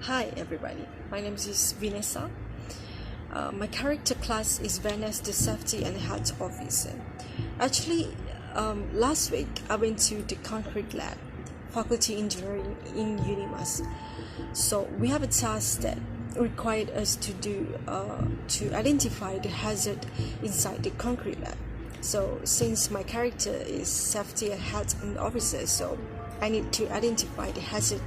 Hi everybody, my name is Vanessa. My character class is Vanessa, the Safety and Health Officer. Actually, last week I went to the concrete lab, faculty engineering in UNIMAS. So we have a task that required us to do to identify the hazard inside the concrete lab. So since my character is Safety and Health Officer, so I need to identify the hazard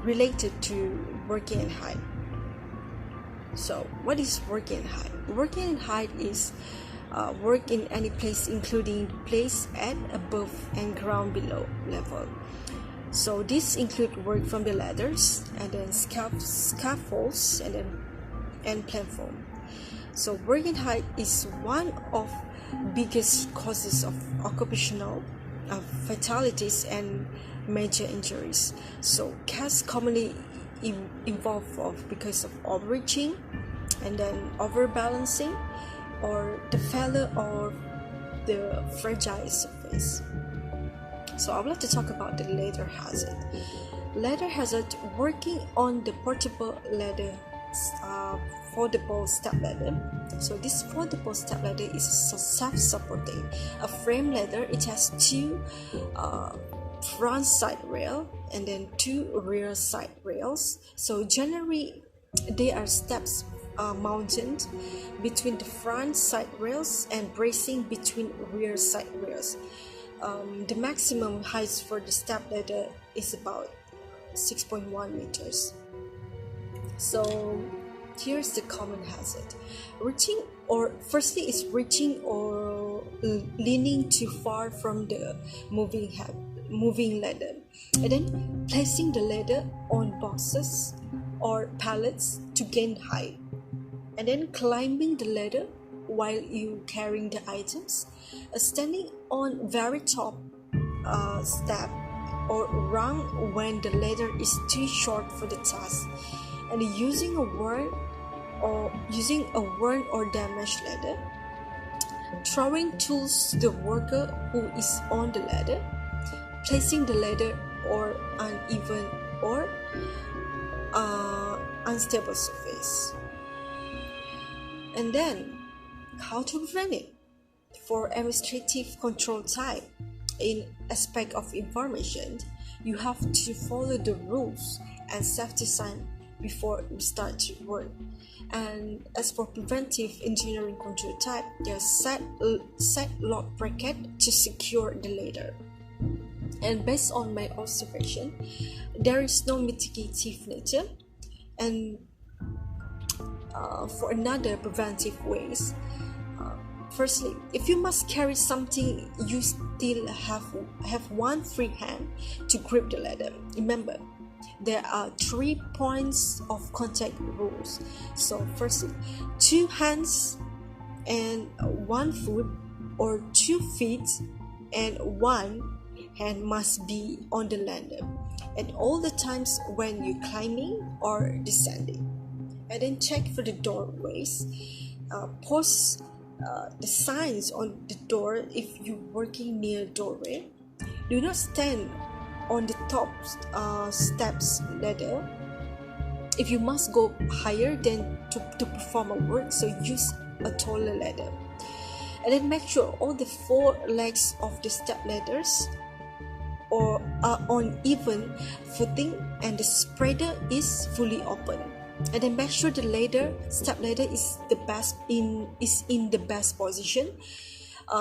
related to working in height. So what is working in height? Working in height is work in any place, including place at above and ground below level. So this include work from the ladders and then scaffolds and platform. So working height is one of biggest causes of occupational fatalities and major injuries. So cats commonly involve because of overreaching and then overbalancing or the failure of the fragile surface. So I would like to talk about the ladder hazard. Ladder hazard: working on the portable ladder, foldable step ladder. So this foldable step ladder is self-supporting, a frame ladder. It has two front side rail and then two rear side rails. So generally they are steps mounted between the front side rails and bracing between rear side rails. The maximum height for the step ladder is about 6.1 meters. So here's the common hazard: reaching or leaning too far from the moving ladder, and then placing the ladder on boxes or pallets to gain height, and then climbing the ladder while you carrying the items, standing on very top step or rung when the ladder is too short for the task, and using a worn or damaged ladder, throwing tools to the worker who is on the ladder, placing the ladder or uneven or unstable surface. And then how to prevent it? For administrative control type, in aspect of information, you have to follow the rules and safety sign before you start to work. And as for preventive engineering control type, there's set lock bracket to secure the ladder. And based on my observation, there is no mitigative nature. And for another preventive ways, firstly, if you must carry something, you still have one free hand to grip the ladder. Remember, there are 3 points of contact rules. So firstly, 2 hands and 1 foot, or 2 feet and 1 hand must be on the ladder at all the times when you're climbing or descending. And then check for the doorways. Post the signs on the door if you're working near doorway. Do not stand on the top steps ladder if you must go higher than to perform a work, so use a taller ladder. And then make sure all the 4 legs of the step ladders are on even footing and the spreader is fully open. And then make sure the step ladder is in the best position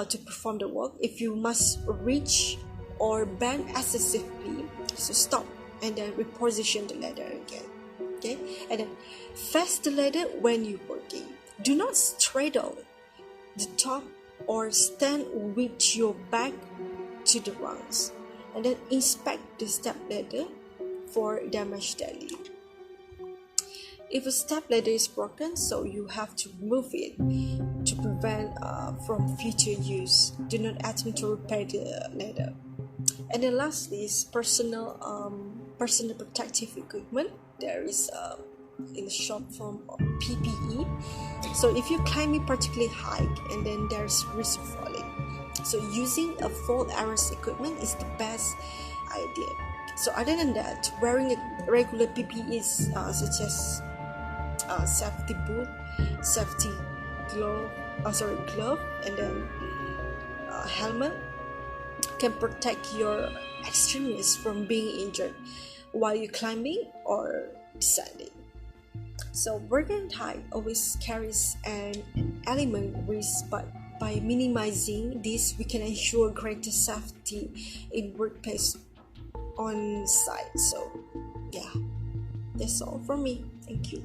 to perform the work. If you must reach or bend excessively, so stop and then reposition the ladder again. Okay, and then face the ladder when you're working. Do not straddle the top or stand with your back to the rungs. And then inspect the step ladder for damage daily. If a step ladder is broken, so you have to remove it to prevent from future use. Do not attempt to repair the ladder. And then lastly is personal protective equipment. There is in the short form of PPE. So if you're climbing particularly high and then there's risk of falling, so using a fall arrest equipment is the best idea. So other than that, wearing a regular PPEs such as safety boot, safety glove, and then helmet can protect your extremists from being injured while you're climbing or descending. So burden height always carries an element risk, but by minimizing this, we can ensure greater safety in workplace on site. So yeah, that's all from me. Thank you.